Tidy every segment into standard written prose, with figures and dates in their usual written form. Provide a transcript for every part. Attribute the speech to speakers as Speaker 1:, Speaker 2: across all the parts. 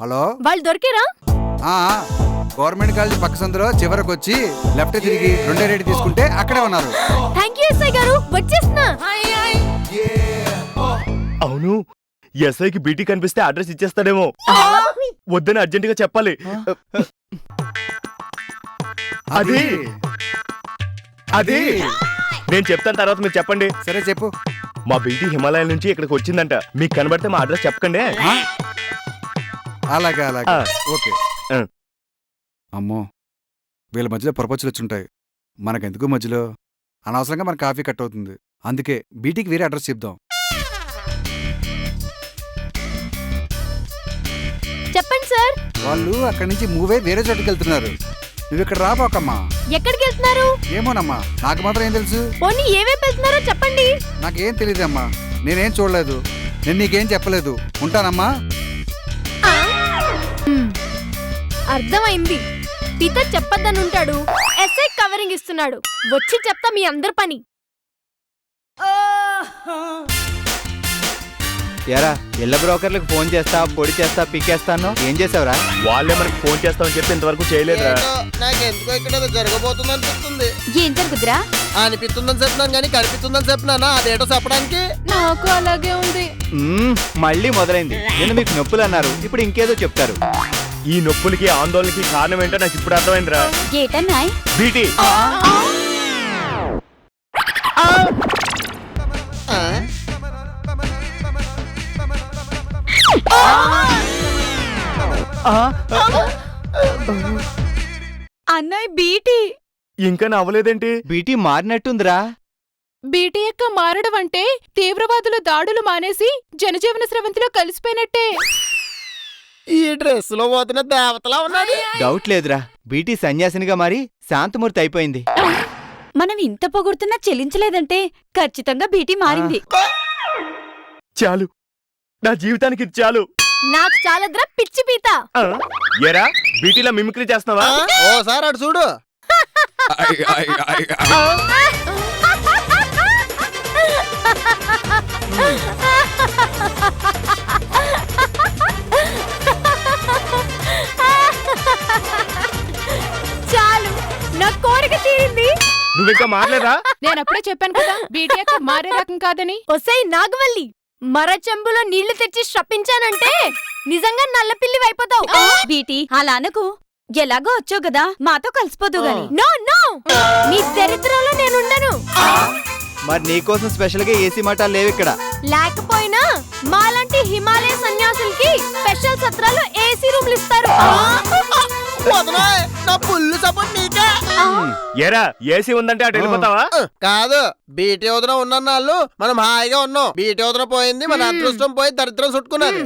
Speaker 1: Hello,
Speaker 2: వాళ్ళు దొరికారా?
Speaker 1: Government college పక్క సందులో చివరికి వచ్చి లెఫ్ట్ తిరిగి 2 రేటు తీసుకుంటే అక్కడే ఉన్నారు.
Speaker 2: థ్యాంక్ యూ ఎస్ఐ గారు, వచ్చేస్తున్నా.
Speaker 3: అవును, ఎస్ఐకి బీటీ కనిపిస్తే అడ్రస్ ఇచ్చేస్తాడేమో. వద్దని అర్జెంట్ గా చెప్పాలి. అది అది నేను చెప్తాను, తర్వాత మీరు చెప్పండి.
Speaker 1: సరే చెప్పు.
Speaker 3: మా బీటీ హిమాలయాల నుంచి ఇక్కడికి వచ్చిందంట. మీకు కనబడితే మా అడ్రస్ చెప్పకండి.
Speaker 1: అలాగే అలాగే,
Speaker 3: ఆ.
Speaker 1: ఓకే. అమ్మో, వీళ్ళ మధ్యలో ప్రపంచాలు వచ్చుంటాయి. మనకెందుకు మధ్యలో? అనవసరంగా మన కాఫీ కట్ అవుతుంది. అందుకే బీటీకి వేరే అడ్రస్ చెప్దాం.
Speaker 2: చెప్పండి సార్.
Speaker 1: వాళ్ళు అక్కడి నుంచి మూవే వేరే చోటుకి వెళ్తున్నారు. నువ్వు ఇక్కడ రాబోకమ్మా.
Speaker 2: ఎక్కడికి వెళ్తున్నారు?
Speaker 1: ఏమోనమ్మా, నాకు మాత్రం ఏం తెలుసు?
Speaker 2: పోనీ ఏవేపు వెళ్తున్నారో చెప్పండి.
Speaker 1: నాకేం తెలియదమ్మా, నేనేం చూడలేదు. నేను నీకేం చెప్పలేదు. ఉంటానమ్మా.
Speaker 2: అర్థమైంది. పిత చెప్పొద్దని ఉంటాడు, ఎస్ఐ కవరింగ్ ఇస్తున్నాడు. వచ్చి చెప్తా మీ అందరి పని.
Speaker 4: ఎరా ఎల్ల బ్రోకర్లకు ఫోన్ చేస్తా, పొడి చేస్తా, పిక్కేస్తాను. ఏం చేసావురా?
Speaker 3: వాళ్ళే మనకి ఫోన్ చేస్తామని చెప్పి ఇంతవరకు చేయలేదురా.
Speaker 5: నాకెందుకో ఇక్కడ ఏదో జరగబోతుంది అనిపిస్తుంది.
Speaker 2: ఏం జరుగుతురా?
Speaker 5: అనిపిస్తుందని చెప్పినాను కానీ కనిపిస్తుందని చెప్పినా అదేటో చెప్పడానికి.
Speaker 2: నాకు అలాగే ఉంది.
Speaker 4: మళ్ళీ మొదలైంది. నేను మీకు నొప్పులు అన్నారు, ఇప్పుడు ఇంకేదో చెప్తారు.
Speaker 3: ఈ నొప్పులకి ఆందోళనకి కారణం ఏంటో నాకు ఇప్పుడు అర్థమైందిరా.
Speaker 2: ఏటన్నాయ్?
Speaker 3: బీటీ.
Speaker 2: అన్నయ్య బీటీ.
Speaker 3: ఇంకా నవ్వలేదేంటి?
Speaker 4: బీటీ మారినట్టుందిరా.
Speaker 6: బీటీ యొక్క మారడం అంటే తీవ్రవాదుల దాడులు మానేసి జనజీవన స్రవంతిలో కలిసిపోయినట్టే.
Speaker 5: ఈ డ్రెస్ లో పోతున్న దేవతలా ఉన్నాడు.
Speaker 4: డౌట్ లేదురా, బీటీ సన్యాసినిగా మారి శాంతమూర్తి అయిపోయింది.
Speaker 7: మనం ఇంత పొగుడుతున్నా చెల్లించలేదంటే ఖచ్చితంగా బీటీ మారింది.
Speaker 3: చాలు, నా జీవితానికి ఇది చాలు.
Speaker 2: నాకు చాలద్రా పిచ్చి పీత.
Speaker 3: ఏరా, బీటీలో మిమిక్రీ చేస్తున్నావా?
Speaker 5: ఓసారి అటు చూడు.
Speaker 2: చాలు, నా కోరిక తీరింది.
Speaker 3: నువ్వింకా మారలేదా?
Speaker 6: నేనప్పుడే చెప్పాను కదా బీటీ యొక్క మారే రకం కాదని.
Speaker 2: ఒసై నాగవల్లి, మర చెంబులో నీళ్లు తెచ్చి శ్రపించానంటే నిజంగా నల్లపిల్లి అయిపోతావు.
Speaker 7: బీటీ అలా అనకు. ఎలాగో వచ్చావు కదా, మాతో కలిసిపోదు గాని.
Speaker 2: నో నో, నీ దరిద్రంలో నేనుండను.
Speaker 4: మరి నీకోసం స్పెషల్ గా ఏసీ మఠాలు లేవు ఇక్కడ.
Speaker 2: లేకపోయినా మాలాంటి హిమాలయ సన్యాసులకి స్పెషల్ సత్రాలు ఏసీ రూమ్లు ఇస్తారు.
Speaker 5: వదనాయ్, నా పుల్లు సపోర్ట్ నీకే.
Speaker 3: ఏరా, ఏసీ ఉందంటే అటు వెళ్ళిపోతావా?
Speaker 5: కాదు, బీటీ వదన ఉన్నన్నాళ్ళు మనం హాయిగా ఉన్నాం. బీటీ వదన పోయింది, మన అదృష్టం పోయి దరిద్రం చుట్టుకున్నది.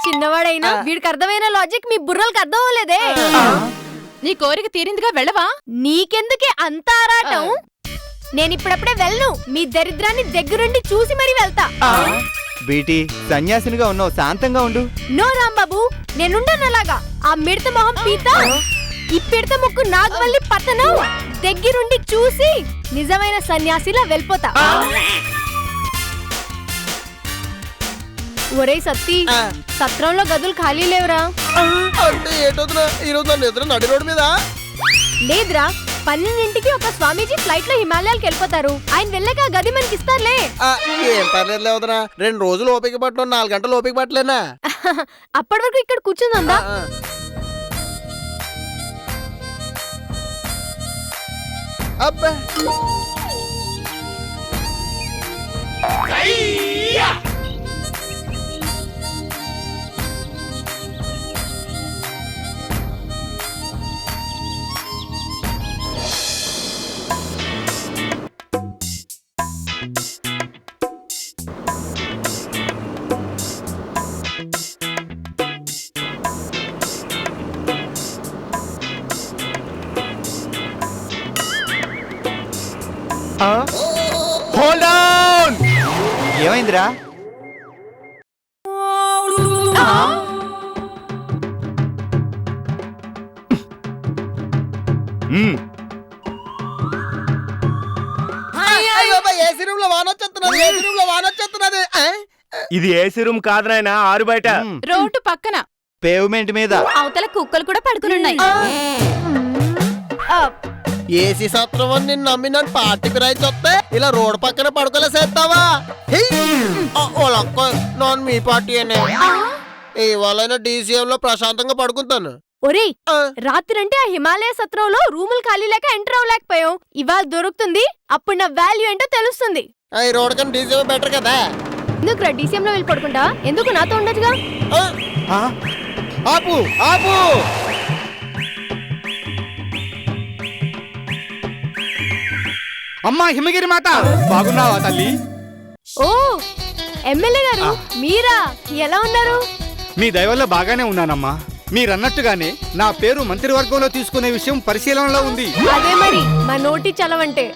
Speaker 2: చిన్నవాడైనా వీడికి అర్థమైన లాజిక్ మీ బుర్రలకు అర్థం అవ్వలేదే.
Speaker 6: నీ కోరిక తీరిందిగా వెళ్ళవా?
Speaker 2: నీకెందుకే అంత ఆరాటం? నేనిప్పుడప్పుడే వెళ్ళను, మీ దరిద్రాన్ని దగ్గరుండి చూసి మరీ వెళ్తా.
Speaker 4: బీటీ సన్యాసినిగా ఉన్నావు, శాంతంగా ఉండు.
Speaker 2: నో రాంబాబు, నేనుండను అలాగా. ఆ మిడత మొహం పీత, ఈ పిడత ముక్కు నాగవల్లి పతనం దగ్గరుండి చూసి నిజమైన సన్యాసిలా వెళ్ళిపోతా. ఒరే సత్తి, సత్రంలో గదులు ఖాళీ లేవురా?
Speaker 5: అంటే ఏటవుతున్నా ఈరోజు నన్ను ఎదురు నడి రోడ్డు మీద?
Speaker 2: లేదురా, 12ంటికి ఒక స్వామీజీ ఫ్లైట్ లో హిమాలయాలకు వెళ్ళిపోతారు. ఆయన వెళ్ళాక ఆ గది మనకి ఇస్తారులే.
Speaker 5: ఏం పర్లేదు వదనా, 2 రోజులు ఓపిక పట్టు, 4 గంటలు ఓపిక పట్టలేనా?
Speaker 2: అప్పటి వరకు ఇక్కడ కూర్చుందా?
Speaker 5: అబ్బా,
Speaker 3: హోల్డ్ ఆన్.
Speaker 4: ఏమైందిరా?
Speaker 5: ఏసీ రూమ్ లో వానొచ్చేస్తున్నది, ఏసీ రూమ్ లో వానొచ్చేస్తున్నది.
Speaker 3: ఇది ఏసీ రూమ్ కాదు నాయనా, ఆరు బయట.
Speaker 6: రోడ్డు పక్కన
Speaker 4: పేవ్మెంట్ మీద.
Speaker 7: అవతల కుక్కలు కూడా పడుకునున్నాయి.
Speaker 5: ఏసీ సత్రం అని నిన్ను నమ్మి నన్ను పార్టీకి రైతు వస్తే ఇలా రోడ్ పక్కన పడుకోలే చేస్తావా? నాన్ మీ పార్టీ అనే ఇవాళైనా డీసీఎం లో ప్రశాంతంగా పడుకుంటాను.
Speaker 2: ఒరేయ్, రాత్రంటే ఆ హిమాలయ సత్రంలో రూములు ఖాళీ లేక ఎంటర్ అవ్వలేకపోయాం. ఇవాళ దొరుకుతుంది, అప్పుడు నా వాల్యూ ఏంటో తెలుస్తుంది.
Speaker 5: ఈ రోడ్ కన్నా డీసీఎం బెటర్ కదా.
Speaker 2: ఎందుకు రా డీసీఎం లో వెళ్ళి పడుకుంటా? ఎందుకు నాతో ఉండదుగా?
Speaker 3: ఆపు ఆపు.
Speaker 1: అమ్మా హిమగిరి మాత, బాగున్నావా తల్లి?
Speaker 2: ఓ ఎమ్మెల్యే గారు, మీరా? ఎలా ఉన్నారు?
Speaker 1: మీ దయవల్ల బాగానే ఉన్నానమ్మా. మీరన్నట్టుగానే నా పేరు మంత్రివర్గంలో తీసుకునే విషయం పరిశీలనలో ఉంది.
Speaker 2: అదే మరి మా నోటి చలవంటే.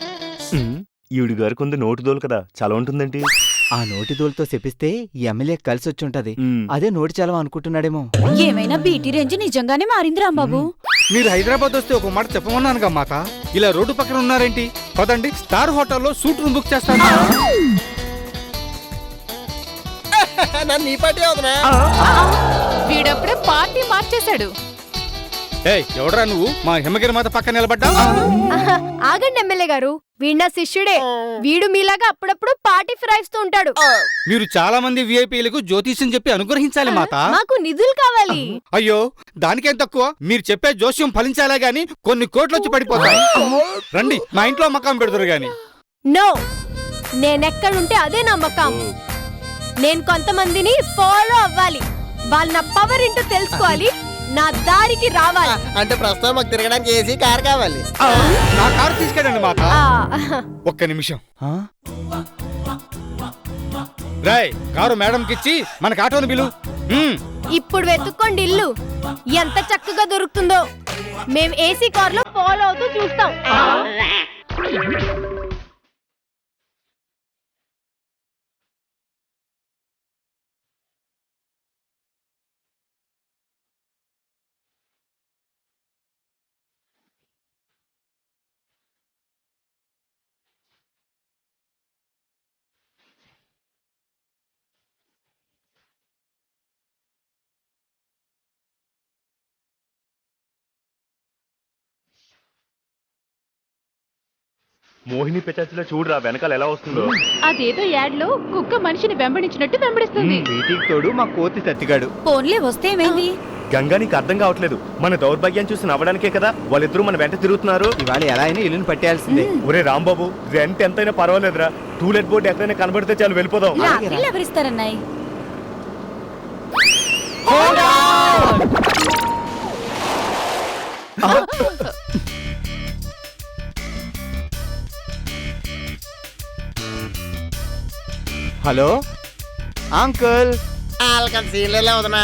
Speaker 3: ఈవిడి గారికి ఉంది నోటు దోలు కదా, చాలా ఉంటుందేంటి?
Speaker 4: ఆ నోటి దోలుతో చెప్పిస్తే ఈ ఎమ్మెల్యే కలిసి వచ్చి ఉంటది. అదే నోటి చలవ అనుకుంటున్నాడేమో.
Speaker 7: ఏమైనా బీటీ రేంజ్ నిజంగానే మారింది రాంబాబు.
Speaker 1: మీరు హైదరాబాద్ వస్తే ఒక మాట చెప్పమన్నానుగా మాత. ఇలా రోడ్డు పక్కన ఉన్నారేంటి? పదండి, స్టార్ హోటల్లో సూట్ రూమ్ బుక్ చేస్తాను.
Speaker 5: నన్ను ఈ పార్టీ అవుతున్నా.
Speaker 6: వీడప్పుడే పార్టీ మార్చేశాడు.
Speaker 1: ఎవడరా నువ్వు మా హిమగిరి మాత పక్కన నిలబడ్డా?
Speaker 2: ఆగండి ఎమ్మెల్యే గారు, వీడు నా శిష్యుడే. వీడు మీలాగా అప్పుడప్పుడు పార్టీ ఫిరాయిస్తూ ఉంటాడు.
Speaker 1: మీరు చాలా మంది విఐపీలకు జ్యోతిష్యం చెప్పి అనుగ్రహించాలి మాత.
Speaker 2: మాకు నిధులు కావాలి.
Speaker 1: అయ్యో, దానికేం తక్కువ. మీరు చెప్పే జోస్యం ఫలించాలే గాని కొన్ని కోట్లు వచ్చి పడిపోతాయి. రండి, మా ఇంట్లో మకాం పెడతారు గాని.
Speaker 2: నో, నేనెక్కడుంటే అదే నా మకాం. నేను కొంతమందిని ఫాలో అవ్వాలి. వాళ్ళు నా పవర్ ఏంటో తెలుసుకోవాలి, నా దారికి రావాలి.
Speaker 5: అంటే ప్రస్తుతం మాకు తిరగడానికి ఏసీ కార్ కావాలి.
Speaker 1: నా కారు తీసుకెళ్ళండి మాత. ఒక్క నిమిషం. రాయ్, కారు మేడంకి ఇచ్చి మనకి ఆటోని బిలు.
Speaker 2: ఇప్పుడు వెతుక్కోండి ఇల్లు ఎంత చక్కగా దొరుకుతుందో. మేం ఏసీ కార్ లో ఫాలో అవుతూ చూస్తాం.
Speaker 3: మోహిని పిచాచిలో చూడరా వెనకాల ఎలా వస్తుందో.
Speaker 6: అదేదో యాడ్ లో కుక్క మనిషిని వెంబడించినట్టు వెంబడిస్తుంది.
Speaker 4: వీటికి తోడు మా కోతి సత్తిగాడు.
Speaker 7: ఫోన్లే వస్తే ఏమైంది?
Speaker 3: గంగా నీకు అర్థం కావట్లేదు. మన దౌర్భాగ్యం చూసి నవ్వడానికే కదా వాళ్ళిద్దరూ మన వెంట తిరుగుతున్నారు.
Speaker 4: ఇవాళ ఎలా అయినా ఇల్లుని పట్టేయాల్సిందే.
Speaker 3: ఒరే రాంబాబు, రెంట్ ఎంతైనా పర్వాలేదురా. టూలెట్ బోర్డు ఎక్కడైనా కనబడితే చాలు వెళ్ళిపోదాం.
Speaker 7: రాత్రిళ్ళు ఎవరిస్తారన్నాయి?
Speaker 4: Hello uncle.
Speaker 5: సీన్లే అవుతున్నా.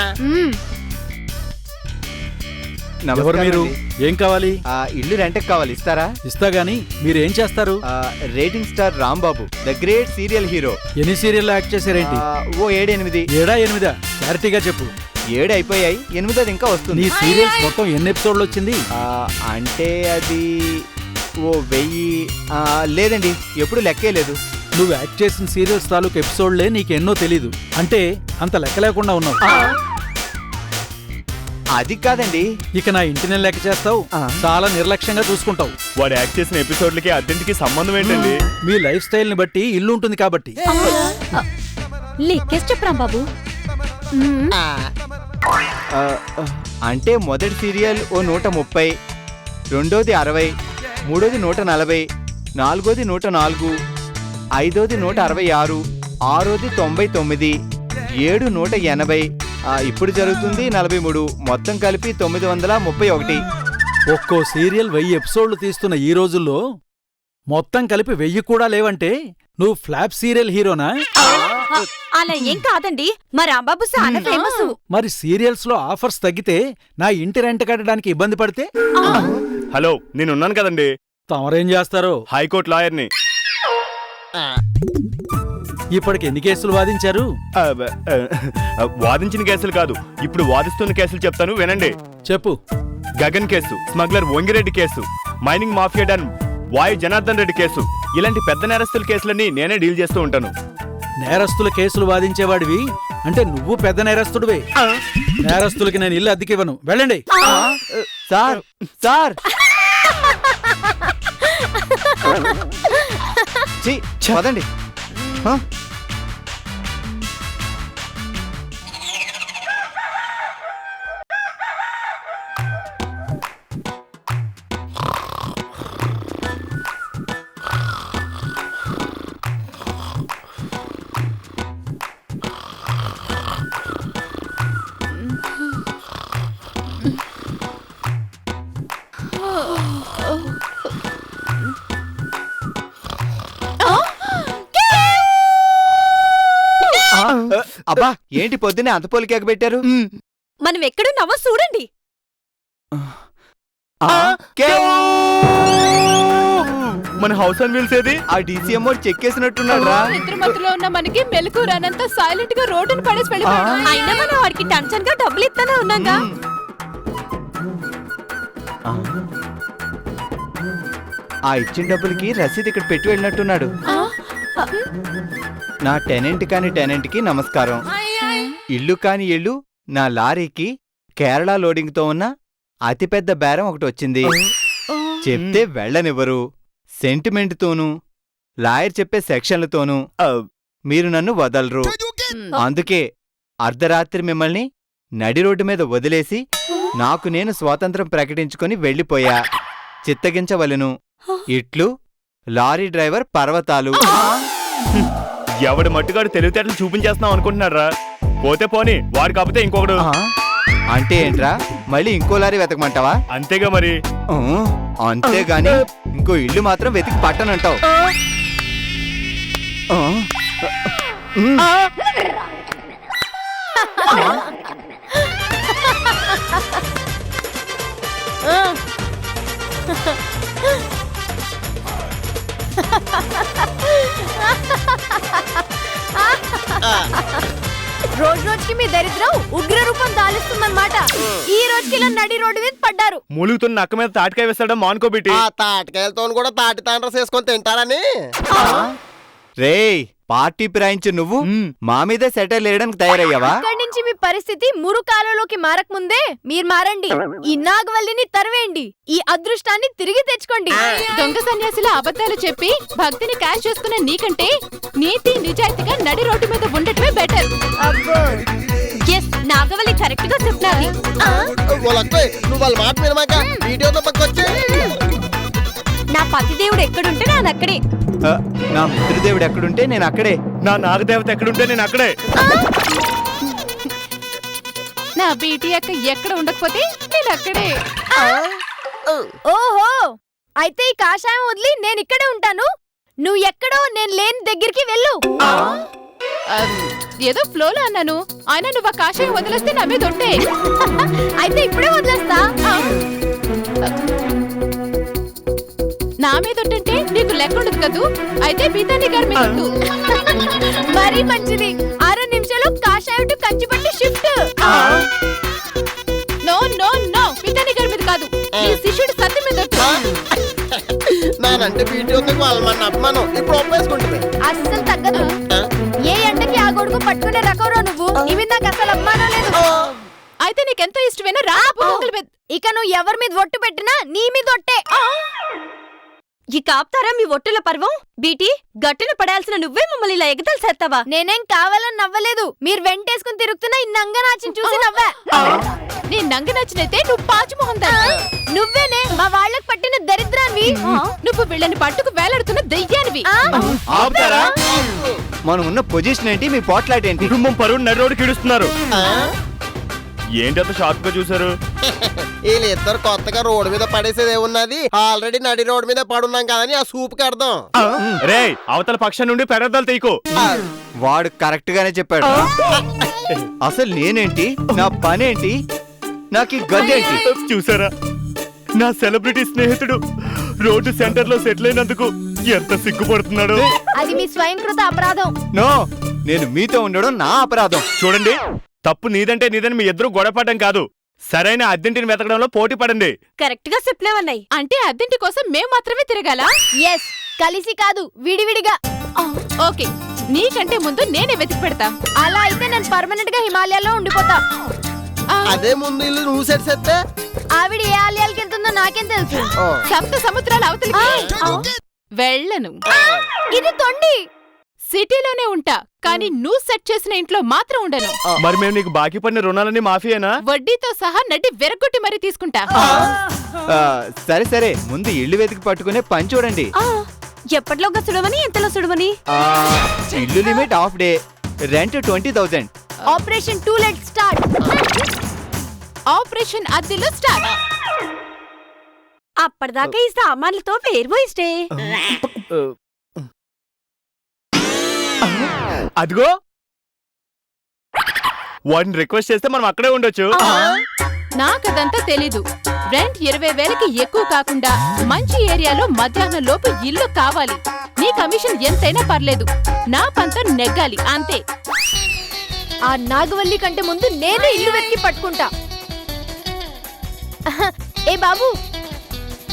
Speaker 1: ఎవరు మీరు? ఏం కావాలి?
Speaker 4: ఇల్లు రెంట్కి కావాలి, ఇస్తారా?
Speaker 1: ఇస్తా గానీ మీరేం చేస్తారు?
Speaker 4: Rating star Rambabu, the great serial hero.
Speaker 1: ఎన్ని సీరియల్ యాక్ట్ చేశారేంటి?
Speaker 4: ఓ 7-8.
Speaker 1: 7-8? క్లారిటీగా చెప్పు.
Speaker 4: 7 అయిపోయాయి, 8ది ఇంకా వస్తుంది.
Speaker 1: నీ సీరియల్స్ మొత్తం ఎన్ని ఎపిసోడ్లు వచ్చింది?
Speaker 4: అంటే అది ఓ 1000. లేదండి, ఎప్పుడు లెక్కే లేదు.
Speaker 1: నువ్వు యాక్ట్ చేసిన సీరియల్స్ తాలూకు ఎపిసోడ్లే నీకెన్నో తెలీదు. అంటే అంత లెక్క లేకుండా ఉన్నావు.
Speaker 4: అది కాదండి.
Speaker 1: ఇక నా ఇంటిని లెక్క చేస్తావు, చాలా నిర్లక్ష్యంగా చూసుకుంటావు.
Speaker 3: వాడు యాక్ట్ చేసిన ఎపిసోడ్లకి అద్దెంటికి సంబంధం ఏంటండి?
Speaker 1: మీ లైఫ్ స్టైల్ ని బట్టి ఇల్లు ఉంటుంది కాబట్టి.
Speaker 7: లెక్కేసి చెప్పు రాంబాబు.
Speaker 4: అంటే మొదటి సీరియల్ ఓ 130, రెండోది 60, మూడోది 140, నాలుగోది 104, ఐదోది 166, ఆరోది 99, 7 180, ఇప్పుడు జరుగుతుంది 43. మొత్తం కలిపి 931.
Speaker 1: ఒక్కో సీరియల్ 1000 ఎపిసోడ్లు తీస్తున్న ఈ రోజుల్లో మొత్తం కలిపి 1000 కూడా లేవంటే నువ్వు ఫ్లాప్ సీరియల్ హీరోనా?
Speaker 7: అలా ఏం కాదండి, మా రాంబాబు చాలా ఫేమస్.
Speaker 1: మరి సీరియల్స్ లో ఆఫర్స్ తగ్గితే నా ఇంటి రెంట్ కట్టడానికి ఇబ్బంది పడితే?
Speaker 3: హలో, నేనున్నాను కదండి.
Speaker 1: తమరేం చేస్తారు?
Speaker 3: హైకోర్టు లాయర్ని.
Speaker 1: ఇప్పటికి ఎన్ని కేసులు వాదించారు?
Speaker 3: వాదించిన కేసులు కాదు, ఇప్పుడు వాదిస్తున్న కేసులు చెప్తాను వినండి.
Speaker 1: చెప్పు.
Speaker 3: Gagan case, smuggler Vangireddy case, mining mafia డన్ వాయు జనార్దన్ రెడ్డి కేసు, ఇలాంటి పెద్ద నేరస్తుల కేసులన్నీ నేనే డీల్ చేస్తూ ఉంటాను.
Speaker 8: నేరస్తుల కేసులు వాదించేవాడివి అంటే నువ్వు పెద్ద నేరస్తుడివే. నేరస్తులకి నేను ఇల్లు అద్దెకివ్వను, వెళ్ళండి.
Speaker 4: సార్ సార్ ఛీ, పదండి. హ? అబ్బా, ఏంటి పొద్దున్నే అంత పోలి కేక పెట్టారు?
Speaker 7: మనం ఎక్కడున్నావో చూడండి.
Speaker 3: మన హౌస్ అండ్ వీల్స్ ఏది?
Speaker 4: ఆ డీసీఎం వాడు చెక్కేసినట్టున్నాడు రా.
Speaker 6: నిద్రమత్తులో ఉన్న మనకి మెలకు రానంత సైలెంట్ గా రోడ్డును పడేసి వెళ్ళిపోయాడు.
Speaker 7: అయినా మనం వాడికి టెన్షన్ గా డబ్బులు ఇస్తానే ఉన్నాగా.
Speaker 4: ఆ ఇచ్చిన డబ్బులకి రసీదు ఇక్కడ పెట్టి వెళ్ళినట్టున్నాడు. నా టెనెంట్ కాని టెనెంట్కి నమస్కారం. ఇల్లు కాని ఇల్లు నా లారీకి కేరళ లోడింగ్ తో ఉన్న అతిపెద్ద బేరం ఒకటి వచ్చింది. చెప్తే వెళ్ళనివ్వరు. సెంటిమెంట్తోనూ లాయర్ చెప్పే సెక్షన్లతోనూ మీరు నన్ను వదలరు. అందుకే అర్ధరాత్రి మిమ్మల్ని నడి రోడ్డు మీద వదిలేసి నాకు నేను స్వాతంత్రం ప్రకటించుకొని వెళ్ళిపోయా. చిత్తగించవలెను. ఇట్లు లారీ డ్రైవర్ పర్వతాలు.
Speaker 3: ఎవడి మట్టుగాడు తెలివితేటలు చూపించేస్తున్నావు అనుకుంటున్నారా? పోతే పోని, వాడు కాకపోతే ఇంకొకడు.
Speaker 4: అంటే ఏంట్రా, మళ్ళీ ఇంకో లారీ వెతకమంటావా?
Speaker 3: అంతేగా మరి.
Speaker 4: అంతేగాని ఇంకో ఇల్లు మాత్రం వెతికి పట్టనంటావు.
Speaker 2: రోజు రోజుకి మీ దరిద్రం ఉగ్ర రూపం దాలిస్తుందన్నమాట. ఈ రోజుకి ఇలా నడి రోడ్డు మీద పడ్డారు.
Speaker 3: మూలుగుతున్న నక్క మీద తాటికాయ వేస్తాడా మానుకోబెట్టి.
Speaker 5: ఆ తాటికాయలతో కూడా తాటి తాండ్ర చేసుకొని తింటారని.
Speaker 4: రేయ్, పార్టీ పిరాయించు నువ్వు మా మీదే సెటిల్ వేయడానికి తయారయ్యావా?
Speaker 2: ఇక్కడి నుంచి మీ పరిస్థితి మురుకాలలోకి మారకముందే మీరు మారండి. ఈ నాగవల్లిని తరివేయండి. ఈ అదృష్టాన్ని తిరిగి తెచ్చుకోండి.
Speaker 6: దొంగ సన్యాసుల అబద్ధాలు చెప్పి భక్తిని క్యాష్ చేసుకున్న నీకంటే నీతి నిజాయితీగా నడి రోడ్డు మీద ఉండటమే బెటర్.
Speaker 7: నాగవల్లి కరెక్ట్ గా చెప్పినది.
Speaker 5: నువ్వు వాళ్ళ మాట వినమాక వీడియోతో పక్కొచ్చే.
Speaker 7: నా పతిదేవుడు ఎక్కడుంటే నాది అక్కడే.
Speaker 4: నా మిత్రదేవుడు ఎక్కడుంటే నేను అక్కడే.
Speaker 3: నా నాగదేవత ఎక్కడుంటే నేను అక్కడే.
Speaker 6: నా బీటీ అక్క ఎక్కడ ఉండకపోతే నేను అక్కడే.
Speaker 2: ఓహో, అయితే ఈ కాషాయం వదిలి నేను ఇక్కడే ఉంటాను. నువ్వు ఎక్కడో నేను లేని దగ్గరికి వెళ్ళు.
Speaker 6: ఏదో ఫ్లోలో అన్నాను. ఆయన నువ్వు ఆ కాషాయం వదిలేస్తే నా మీద ఉంటే.
Speaker 2: అయితే ఇప్పుడే వదిలేస్తా.
Speaker 6: నా మీద ఉంటుంటే నీకు లెక్క ఉండదు కదూ. అయితే బీతాని గారి మీద ఉండు.
Speaker 2: మరీ మంచిది. 6 నిమిషాలు కాషాయం టు కంచిపట్టి షిఫ్ట్.
Speaker 6: నో నో నో, బీతాని గారి మీద కాదు, నీ శిష్యుడు సత్యం మీద ఉండు.
Speaker 5: నానంటే వీడియో వాళ్ళ మన అభిమానం ఇప్పుడు ఒప్పేసుకుంటుంది.
Speaker 2: అస్సలు తగ్గదు. ఏ ఎండకి ఆ గొడుగు పట్టుకునే రకవరా నువ్వు. ఇవి నాకు అసలు అభిమానం లేదు.
Speaker 6: అయితే నీకెంతో ఇష్టమైన రా.
Speaker 2: ఇక నువ్వు ఎవరి మీద ఒట్టు పెట్టినా నీ మీద ఒట్టే.
Speaker 7: ఈ కాపుతారా మీ ఒట్టుల పర్వం? బీటీ, గట్టున పడాల్సిన నువ్వే మమ్మల్ని ఇలా ఎగతాలు చేస్తావా?
Speaker 2: నేనేం కావాలని నవ్వలేదు. మీరు వెంటేసుకుని తిరుగుతున్నా ఈ నంగనాచిని చూసి నవ్వా.
Speaker 6: నీ నంగ నచ్చినైతే నువ్వు పాచిమోహం దాన్ని.
Speaker 2: నువ్వేనే మా వాళ్ళకి పట్టిన దరిద్రాన్ని.
Speaker 6: నువ్వు వీళ్ళని పట్టుకు వేలాడుతున్న దెయ్యానివి.
Speaker 4: ఆపుతారా? మనం ఉన్న పొజిషన్ ఏంటి, మీ పోట్లాట ఏంటి?
Speaker 3: కుటుంబం పరువు నడి రోడ్డు కీడుస్తున్నారు. ఏంటి అంత షార్ప్ గా చూసారు?
Speaker 5: వీళ్ళిద్దరు కొత్తగా రోడ్డు మీద పడేసేది ఏమున్నది? ఆల్రెడీ నడి రోడ్డు మీద పడున్నాం కదని ఆ సూప్ కి అర్థం.
Speaker 3: రే, అవతల పక్షం నుండి పెడద్దాలు తీయకు.
Speaker 4: వాడు కరెక్ట్ గానే చెప్పాడు. అసలు నేనేంటి, నా పనేంటి, నాకు ఈ గదేంటి?
Speaker 3: చూసారా, నా సెలబ్రిటీ స్నేహితుడు రోడ్డు సెంటర్ లో సెటిల్ అయినందుకు ఎంత సిగ్గుపడుతున్నాడు.
Speaker 2: అది మీ స్వయంకృత అపరాధం.
Speaker 4: నో, నేను మీతో ఉండడం నా అపరాధం.
Speaker 3: చూడండి, తప్పు నీదంటే నీదని మీ ఇద్దరు గొడవపడడం కాదు, సరైన అద్దెంటిని వెతకడంలో పోటీ పడండి.
Speaker 7: కరెక్ట్ గా చెప్పినవన్నాయి.
Speaker 6: అంటే అద్దెంటి కోసం మేము మాత్రమే తిరగాల?
Speaker 2: ఎస్, కలిసి కాదు, విడివిడిగా.
Speaker 6: ఓకే, నీకంటే ముందు నేనే వెతికి పెడతా.
Speaker 2: అలా అయితే నేను పర్మనెంట్ గా హిమాలయాల్లో ఉండిపోతా.
Speaker 6: ఆ,
Speaker 5: అదే ముందు ఇల్లు నువ్వు సెట్ చేస్తే
Speaker 2: ఆవిడ ఏ ఆలయాలకి వెళ్తుందో నాకేం తెలుసు.
Speaker 6: సప్త సముద్రాల అవతలికి వెళ్ళను.
Speaker 2: ఇది తొండి.
Speaker 6: సిటీలోనే ఉంటా, కానీ నువ్వు సెట్ చేసిన ఇంట్లో మాత్రం ఉండను.
Speaker 3: మరి మేము నీకు బాకీ పడిన రుణాలని మాఫీయేనా?
Speaker 6: వడ్డీతో సహా నడ్డి వెరగొట్టి మరీ తీసుకుంటా.
Speaker 4: సరే సరే, ముందు ఇల్లు వెతికి పట్టుకునే పని చూడండి.
Speaker 7: ఎప్పటిలోగా సుడవని ఎంతలో సుడవని?
Speaker 4: ఆ, ఇల్లు limit half day, rent 20,000.
Speaker 2: Operation 2 let start.
Speaker 6: Operation అద్దెలు స్టార్ట్.
Speaker 7: అప్పటిదాకా ఈ సామాన్లతో వేర్వో ఇష్టే.
Speaker 3: అదిగో వాడిని రిక్వెస్ట్ చేస్తే మనం అక్కడే ఉండొచ్చు.
Speaker 6: నాకదంతా తెలీదు. రెంట్ 20,000కి ఎక్కువ కాకుండా మంచి ఏరియాలో మధ్యాహ్నం లోపు ఇల్లు కావాలి. నీ కమిషన్ ఎంతైనా పర్లేదు, నా పంతం నెగ్గాలి అంతే.
Speaker 2: ఆ నాగవల్లి కంటే ముందు నేనే ఇల్లు వెతికి పట్టుకుంటా. ఏ బాబు,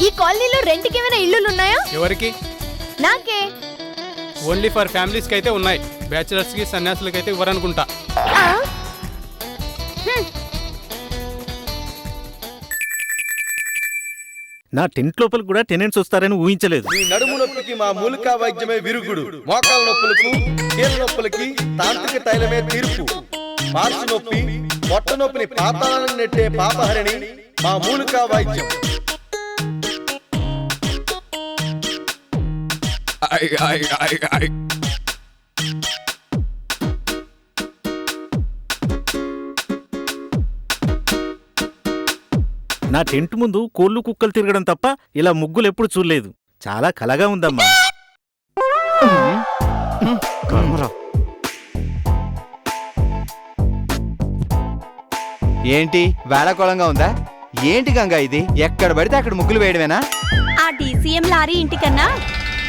Speaker 2: ఈ కాలనీలో రెంట్కి ఏమైనా ఇల్లులున్నాయా?
Speaker 9: ఎవరికి?
Speaker 2: నాకే.
Speaker 9: ఓన్లీ ఫర్ ఫ్యామిలీస్కి అయితే ఉన్నాయి, బ్యాచిలర్స్కి సన్యాసులకి అయితే ఇవ్వరనుకుంటా.
Speaker 2: ఆ?
Speaker 8: నా టెంట్ లోపల కూడా టెనెంట్స్ వస్తారని ఊహించలేదు.
Speaker 10: మీ నడుము నొప్పికి మా మూలికా వైద్యమే విరుగుడు, మోకాల నొప్పులకు కీళ్ళ నొప్పులకి తాంత్రిక తైలమే తీర్పు, పార్సు నొప్పి పొట్ట నొప్పిని పాతాళాలను నెట్టే పాపహరిణి మా మూలికా వైద్యం.
Speaker 8: నా టెంట్ ముందు కోళ్ళు కుక్కలు తిరగడం తప్ప ఇలా ముగ్గులు ఎప్పుడు చూడలేదు. చాలా కలగా ఉందమ్మా.
Speaker 4: ఏంటి వేళకోళంగా ఉందా? ఏంటి గంగా ఇది? ఎక్కడ పడితే అక్కడ ముగ్గులు వేయడమేనా?
Speaker 7: ఆ డీసీఎం లారీ ఇంటికన్నా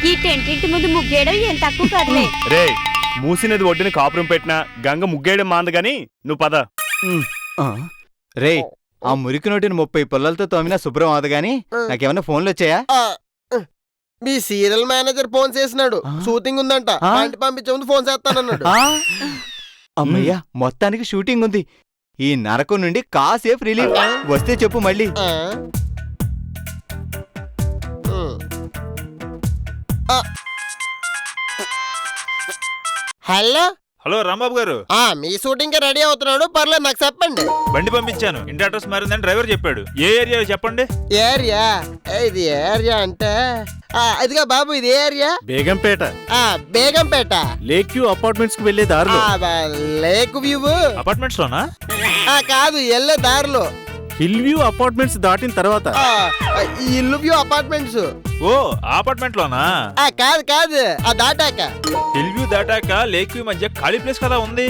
Speaker 7: ఈ టెంట్ ఇంటి ముందు ముగ్గేయడం ఏం తక్కువ కాదులే.
Speaker 3: రే, మూసినది ఒడ్డుని కాపురం పెట్టినా గంగ ముగ్గేయడం మాందగాని నువ్వు పద.
Speaker 4: రే, ఆ మురికి నోటిని 30 పుల్లలతో తోమినా శుభ్రం అవదు గాని నాకేమన్నా ఫోన్లు వచ్చాయా?
Speaker 5: మీ సీరియల్ మేనేజర్ ఫోన్ చేసినాడు,
Speaker 4: ఆ?
Speaker 5: షూటింగ్ ఉందంట,
Speaker 4: ఆ?
Speaker 5: ఇంటి పంపించే ముందు ఫోన్ చేస్తానన్నాడు.
Speaker 4: అమ్మయ్యా, మొత్తానికి షూటింగ్ ఉంది. ఈ నరకం నుండి కాసేపు రిలీఫ్. వస్తే చెప్పు మళ్ళీ.
Speaker 5: ఆ? ఆ. హలో,
Speaker 11: హలో రాంబాబు గారు,
Speaker 5: మీ షూటింగ్ రెడీ అవుతున్నాడు, పర్లేదు నాకు చెప్పండి.
Speaker 11: బండి పంపించాను, ఇంటి అడ్రస్ మారిందని డ్రైవర్ చెప్పాడు. ఏ ఏరియా చెప్పండి.
Speaker 5: ఏరియా? ఇది ఏరియా అంటే ఇదిగా బాబు, ఇది area
Speaker 8: Begumpet,
Speaker 5: Begumpet,
Speaker 8: lake view apartments కి వెళ్లే దారిలో.
Speaker 5: లేక్ వ్యూ
Speaker 11: అపార్ట్మెంట్స్ లోనా?
Speaker 5: కాదు, వెళ్ళే దారిలో.
Speaker 8: హిల్ వ్యూ అపార్ట్మెంట్స్ దాటిన తర్వాత.
Speaker 5: ఈ ఇల్లు వ్యూ అపార్ట్మెంట్స్.
Speaker 11: ఓ, అపార్ట్మెంట్ లోనా?
Speaker 5: కాదు కాదు, దాటాక.
Speaker 11: హిల్ వ్యూ దాటాక లేక్ వ్యూ మధ్య ఖాళీ ప్లేస్ కదా ఉంది.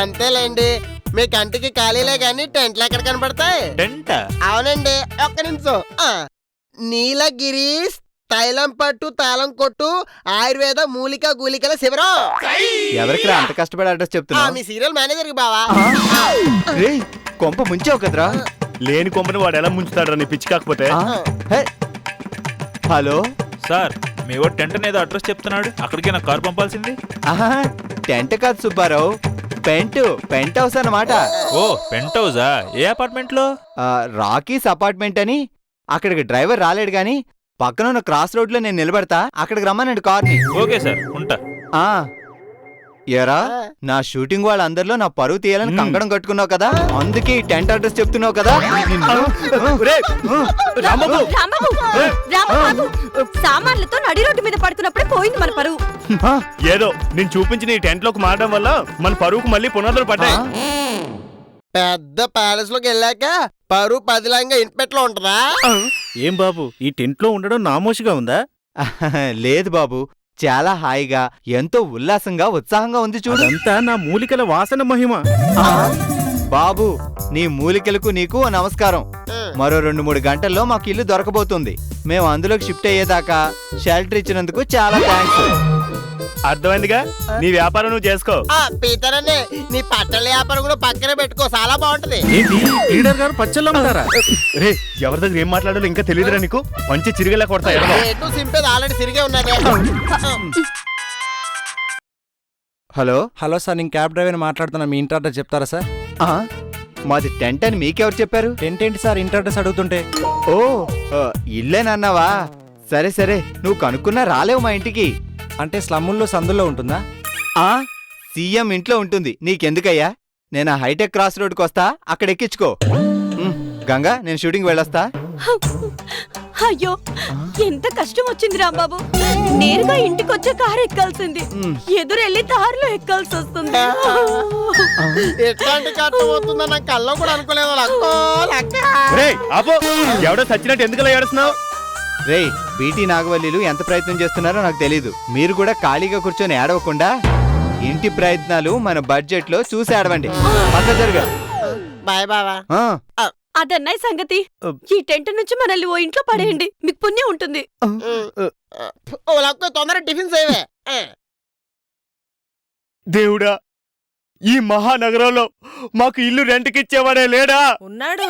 Speaker 5: అంతేలేండి, మీ కంటికి ఖాళీలే గాని టెంట్లు ఎక్కడ కనపడతాయి?
Speaker 11: టెంట్?
Speaker 5: అవునండి, ఒక్క నిమిషం. నీలగిరి తైలం పట్టు తాళం కొట్టు ఆయుర్వేద మూలిక గూలికల శిబిరం.
Speaker 4: ఎవరికి అంత కష్టపడి అడ్రస్ చెప్తున్నా?
Speaker 5: మీ సీరియల్ మేనేజర్ కి బావా.
Speaker 4: రే, కొంప ముంచావు కదరా.
Speaker 3: లేని కొంపని వాడు ఎలా ముంచుతాడు నీ పిచ్చి కాకపోతే.
Speaker 4: హే, హలో
Speaker 11: సార్, మీ వాడు టెంట్ అనేది అడ్రస్ చెప్తున్నాడు, అక్కడికి నాకు కారు పంపాల్సింది.
Speaker 4: ఆహా, టెంట్ కాదు సుబ్బారావు, పెంట్ హౌస్ అన్నమాట.
Speaker 11: ఓ, పెంట్ హౌసా? ఏ అపార్ట్మెంట్ లో?
Speaker 4: రాకీస్ అపార్ట్మెంట్ అని. అక్కడికి డ్రైవర్ రాలేడు గాని పక్కన ఉన్న క్రాస్ రోడ్ లో నేను నిలబడతా, అక్కడికి రమ్మనండి కార్ని.
Speaker 11: ఓకే సార్, ఉంటా.
Speaker 4: ఏరా, నా షూటింగ్ వాళ్ళందరిలో నా పరువు తీయాలని కంకణం కట్టుకున్నావు కదా, అందుకే ఈ టెంట్ అడ్రస్ చెప్తున్నావు కదా.
Speaker 7: రాంబాబు, సామాన్లతో నడి రోడ్డు మీద పడుతున్నప్పుడే పోయింది మన పరువు.
Speaker 3: ఏదో నేను చూపించిన ఈ టెంట్ లోకి మారడం వల్ల మన పరువుకు మళ్ళీ పునాదులు పడ్డాయి.
Speaker 5: పెద్ద ప్యాలెస్ లోకి వెళ్ళాక పరువు పదిలంగా ఇంటిపెట్లో ఉంటదా?
Speaker 8: ఏం బాబు, ఈ టెంట్ లో ఉండడం నామోషిగా ఉందా?
Speaker 4: లేదు బాబు, చాలా హాయిగా, ఎంతో ఉల్లాసంగా, ఉత్సాహంగా ఉంది చూడు.
Speaker 8: అదంతా నా మూలికల వాసన మహిమ.
Speaker 4: బాబు, నీ మూలికలకు నీకు నమస్కారం. మరో 2-3 గంటల్లో మాకు ఇల్లు దొరకబోతుంది. మేము అందులోకి షిఫ్ట్ అయ్యేదాకా షెల్టర్ ఇచ్చినందుకు చాలా థ్యాంక్స్.
Speaker 3: అర్థమైందిగా, నీ వ్యాపారం నువ్వు చేసుకో.
Speaker 5: పీతరనే, నీ పట్టల వ్యాపారం కూడా పక్కనే పెట్టుకో, చాలా బాగుంటది.
Speaker 8: ఏంటి లీడర్ గారు పచ్చళ్ళు అమ్ముతారా?
Speaker 3: రే, ఎవరి దగ్గర ఏం మాట్లాడాలో ఇంకా తెలియదురా నీకు? పంచి చిరిగేలా కొడతా.
Speaker 5: సింపేది ఆల్రెడీ తిరిగే ఉన్నది.
Speaker 4: హలో
Speaker 5: హలో సార్ నేను క్యాబ్ డ్రైవర్ మాట్లాడుతున్నా మీ ఇంటి అడ్రస్ చెప్తారా సార్?
Speaker 4: ఆ, మాది టెంట్ అని మీకెవరు చెప్పారు?
Speaker 5: టెంట్ ఏంటి సార్ ఇంటి అడ్రస్ అడుగుతుంటే?
Speaker 4: ఓ ఇల్లేనన్నావా? సరే సరే, నువ్వు కనుక్కున్నా రాలేవు మా ఇంటికి.
Speaker 5: అంటే స్లమ్ముల్లో సందుల్లో ఉంటుందా?
Speaker 4: ఆ సీఎం ఇంట్లో ఉంటుంది, నీకెందుకయ్యా? నేను ఆ హైటెక్ క్రాస్ రోడ్కి వస్తా, అక్కడ ఎక్కించుకో. గంగా, నేను షూటింగ్ వెళ్ళొస్తా.
Speaker 7: అయ్యో ఎంత కష్టం వచ్చింది రాంబాబు. నేరుగా ఇంటికొచ్చే కారు ఎక్కాల్సింది, ఎదురెళ్ళి దారిలో ఎక్కాల్సి వస్తుంది.
Speaker 5: ఎట్లాంటి కష్టం వస్తుందో నాకు కల్లో కూడా అనుకోలేదు.
Speaker 3: ఎవడో చచ్చినట్టు ఎందుకు ఏడుస్తున్నావు?
Speaker 4: రేయ్, బీటీ నాగవల్లిలు ఎంత ప్రయత్నం చేస్తున్నారో నాకు తెలీదు. మీరు కూడా ఖాళీగా కూర్చొని ఏడవకుండా ఇంటి ప్రయత్నాలు మన బడ్జెట్ లో చూసి ఆడవండి. జరుగా
Speaker 5: బాయ్ బావా.
Speaker 7: అదన్నాయి సంగతి. ఈ టెంట్ నుంచి మనల్ని ఓ ఇంట్లో పడేయండి, మీకు పుణ్యం ఉంటుంది.
Speaker 5: తొందరగా టిఫిన్ సేవే.
Speaker 3: దేవుడా, ఈ మహానగరంలో మాకు ఇల్లు రెంట్కి ఇచ్చేవాడే లేడా?
Speaker 6: ఉన్నాడు.